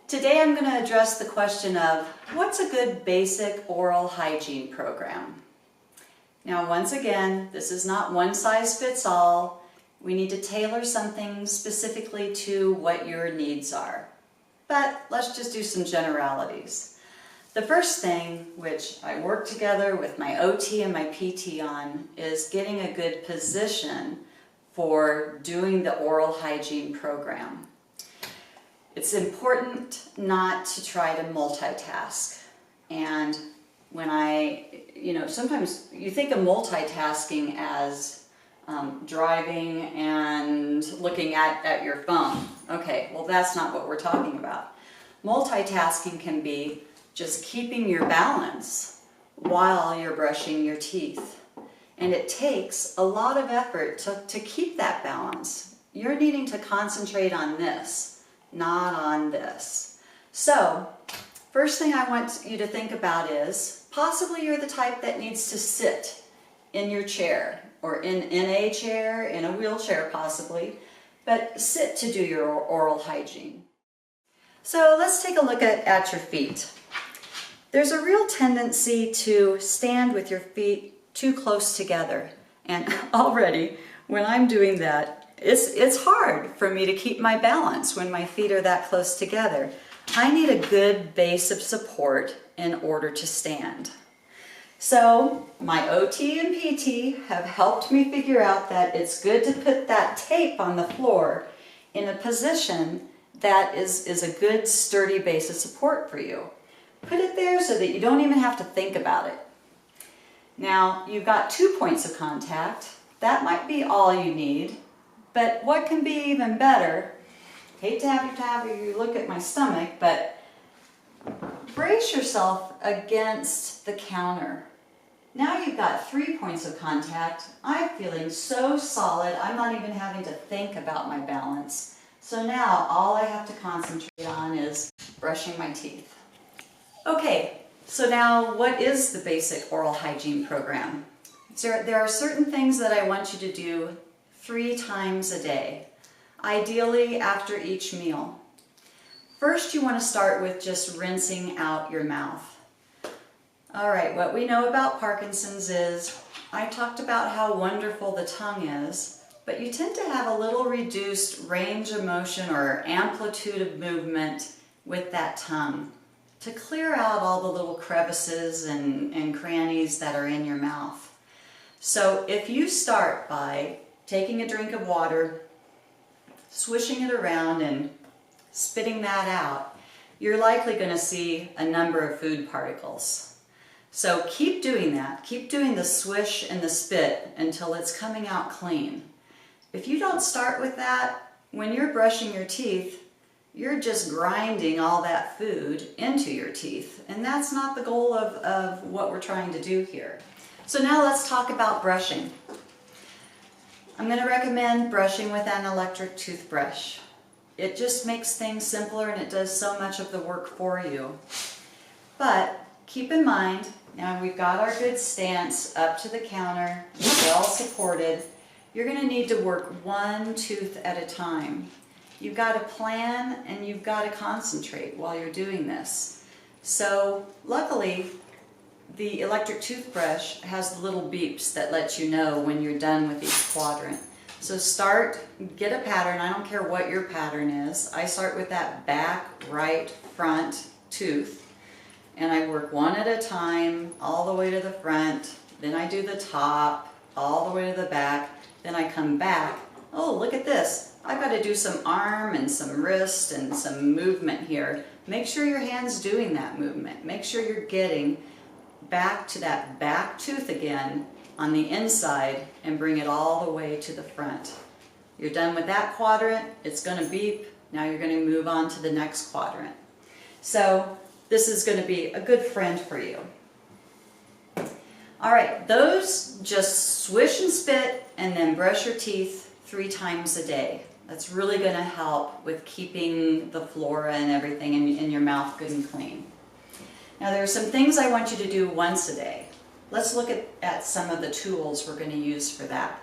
Today I'm going to address the question of what's a good basic oral hygiene program? Now once again, this is not one size fits all. We need to tailor something specifically to what your needs are. But let's just do some generalities. The first thing, which I work together with my OT and my PT on, is getting a good position for doing the oral hygiene program. It's important not to try to multitask. And when sometimes you think of multitasking as driving and looking at your phone. Okay, well that's not what we're talking about. Multitasking can be just keeping your balance while you're brushing your teeth. And it takes a lot of effort to keep that balance. You're needing to concentrate on this, not on this. So, first thing I want you to think about is, possibly you're the type that needs to sit in your chair, or in a chair, in a wheelchair possibly, but sit to do your oral hygiene. So let's take a look at your feet. There's a real tendency to stand with your feet too close together, and already when I'm doing that, it's hard for me to keep my balance when my feet are that close together. I need a good base of support in order to stand. So my OT and PT have helped me figure out that it's good to put that tape on the floor in a position that is a good sturdy base of support for you. Put it there so that you don't even have to think about it. Now you've got 2 points of contact. That might be all you need. But what can be even better, hate to have you look at my stomach, but brace yourself against the counter. Now you've got 3 points of contact. I'm feeling so solid, I'm not even having to think about my balance. So now all I have to concentrate on is brushing my teeth. Okay, so now what is the basic oral hygiene program? There are certain things that I want you to do 3 times a day, ideally after each meal. First, you want to start with just rinsing out your mouth. All right, what we know about Parkinson's is, I talked about how wonderful the tongue is, but you tend to have a little reduced range of motion or amplitude of movement with that tongue to clear out all the little crevices and crannies that are in your mouth. So if you start by taking a drink of water, swishing it around and spitting that out, you're likely going to see a number of food particles. So keep doing that. Keep doing the swish and the spit until it's coming out clean. If you don't start with that, when you're brushing your teeth, you're just grinding all that food into your teeth. And that's not the goal of what we're trying to do here. So now let's talk about brushing. I'm going to recommend brushing with an electric toothbrush. It just makes things simpler and it does so much of the work for you. But keep in mind, now we've got our good stance up to the counter, well supported. You're going to need to work one tooth at a time. You've got to plan and you've got to concentrate while you're doing this. So luckily, the electric toothbrush has the little beeps that let you know when you're done with each quadrant. So get a pattern. I don't care what your pattern is. I start with that back, right, front tooth, and I work one at a time all the way to the front. Then I do the top all the way to the back. Then I come back. Oh, look at this. I've got to do some arm and some wrist and some movement here. Make sure your hand's doing that movement. Make sure you're getting back to that back tooth again on the inside and bring it all the way to the front. You're done with that quadrant, it's going to beep, now you're going to move on to the next quadrant. So this is going to be a good friend for you. Alright, those just swish and spit and then brush your teeth 3 times a day. That's really going to help with keeping the flora and everything in your mouth good and clean. Now there are some things I want you to do once a day. Let's look at some of the tools we're going to use for that.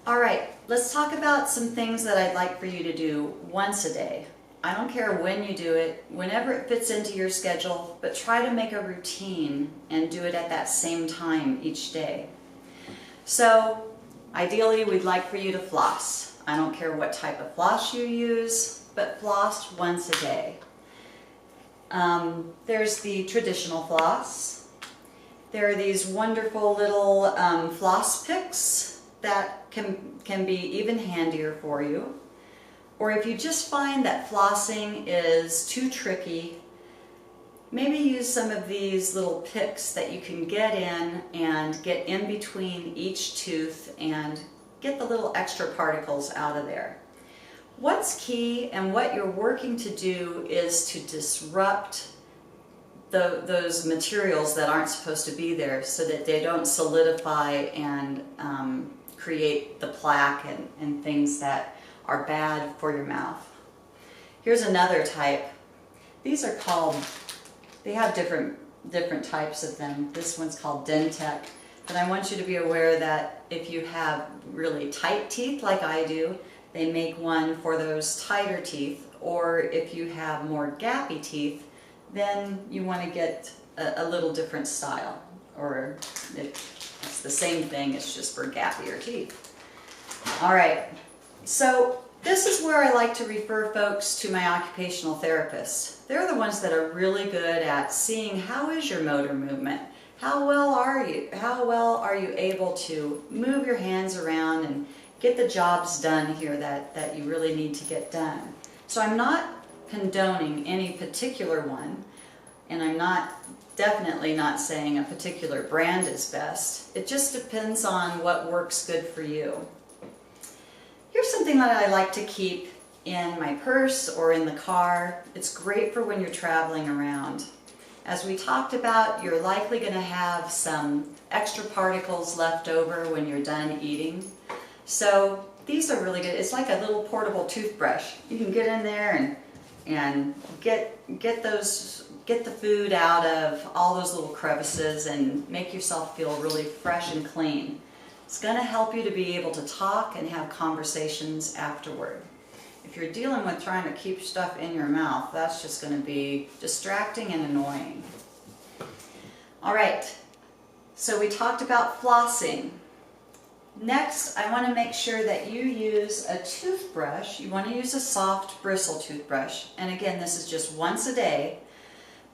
All right, let's talk about some things that I'd like for you to do once a day. I don't care when you do it, whenever it fits into your schedule, but try to make a routine and do it at that same time each day. So ideally, we'd like for you to floss. I don't care what type of floss you use, but floss once a day. There's the traditional floss. There are these wonderful little floss picks that can be even handier for you. Or if you just find that flossing is too tricky, maybe use some of these little picks that you can get in and get in between each tooth and get the little extra particles out of there. What's key and what you're working to do is to disrupt those materials that aren't supposed to be there so that they don't solidify and create the plaque and things that are bad for your mouth. Here's another type. These are called, they have different types of them. This one's called Dentec. But I want you to be aware that if you have really tight teeth like I do, they make one for those tighter teeth. Or if you have more gappy teeth, then you want to get a little different style. Or it's the same thing, it's just for gappier teeth. All right. So this is where I like to refer folks to my occupational therapists. They're the ones that are really good at seeing how is your motor movement, how well are you able to move your hands around and get the jobs done here that you really need to get done. So I'm not condoning any particular one, and I'm definitely not saying a particular brand is best. It just depends on what works good for you. Here's something that I like to keep in my purse or in the car. It's great for when you're traveling around. As we talked about, you're likely going to have some extra particles left over when you're done eating. So these are really good. It's like a little portable toothbrush. You can get in there and get the food out of all those little crevices and make yourself feel really fresh and clean. It's going to help you to be able to talk and have conversations afterward. If you're dealing with trying to keep stuff in your mouth, that's just going to be distracting and annoying. All right, so we talked about flossing. Next, I want to make sure that you use a toothbrush. You want to use a soft bristle toothbrush. And again, this is just once a day.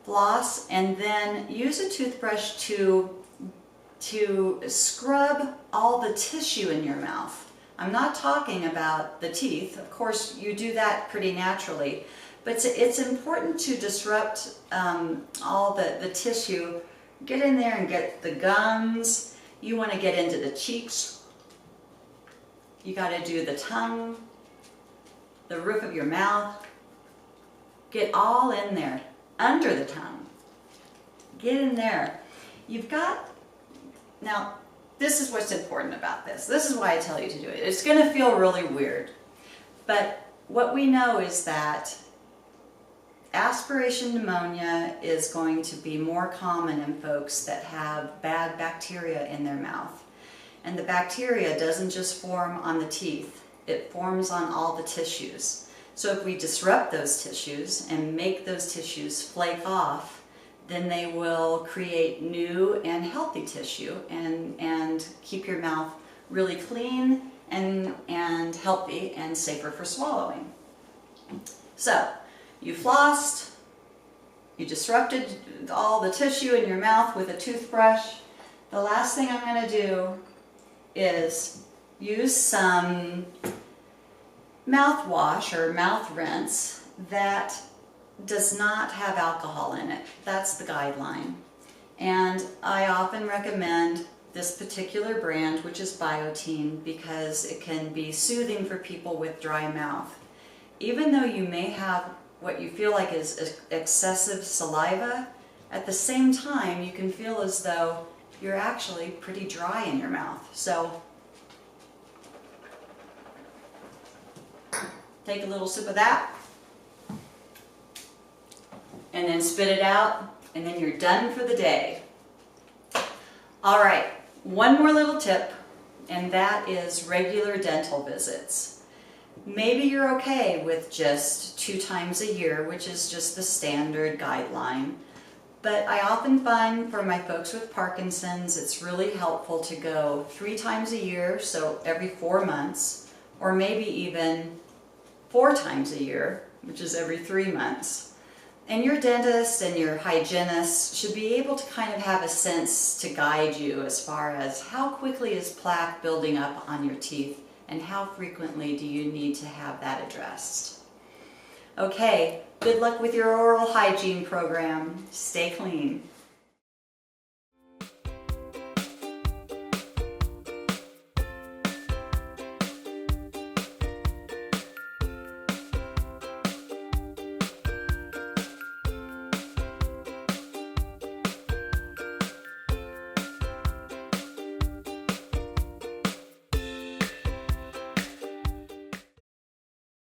Floss and then use a toothbrush to scrub all the tissue in your mouth. I'm not talking about the teeth. Of course, you do that pretty naturally, but it's important to disrupt all the tissue. Get in there and get the gums. You want to get into the cheeks. You got to do the tongue, the roof of your mouth. Get all in there, under the tongue. Get in there. Now, this is what's important about this. This is why I tell you to do it. It's going to feel really weird. But what we know is that aspiration pneumonia is going to be more common in folks that have bad bacteria in their mouth. And the bacteria doesn't just form on the teeth. It forms on all the tissues. So if we disrupt those tissues and make those tissues flake off, then they will create new and healthy tissue and keep your mouth really clean and healthy and safer for swallowing. So, you flossed, you disrupted all the tissue in your mouth with a toothbrush. The last thing I'm going to do is use some mouthwash or mouth rinse that does not have alcohol in it. That's the guideline. And I often recommend this particular brand, which is Biotene, because it can be soothing for people with dry mouth. Even though you may have what you feel like is excessive saliva, at the same time you can feel as though you're actually pretty dry in your mouth. So take a little sip of that, and then spit it out, and then you're done for the day. All right, one more little tip, and that is regular dental visits. Maybe you're okay with just 2 times a year, which is just the standard guideline. But I often find for my folks with Parkinson's, it's really helpful to go 3 times a year, so every 4 months, or maybe even 4 times a year, which is every 3 months. And your dentist and your hygienist should be able to kind of have a sense to guide you as far as how quickly is plaque building up on your teeth and how frequently do you need to have that addressed. Okay, good luck with your oral hygiene program. Stay clean.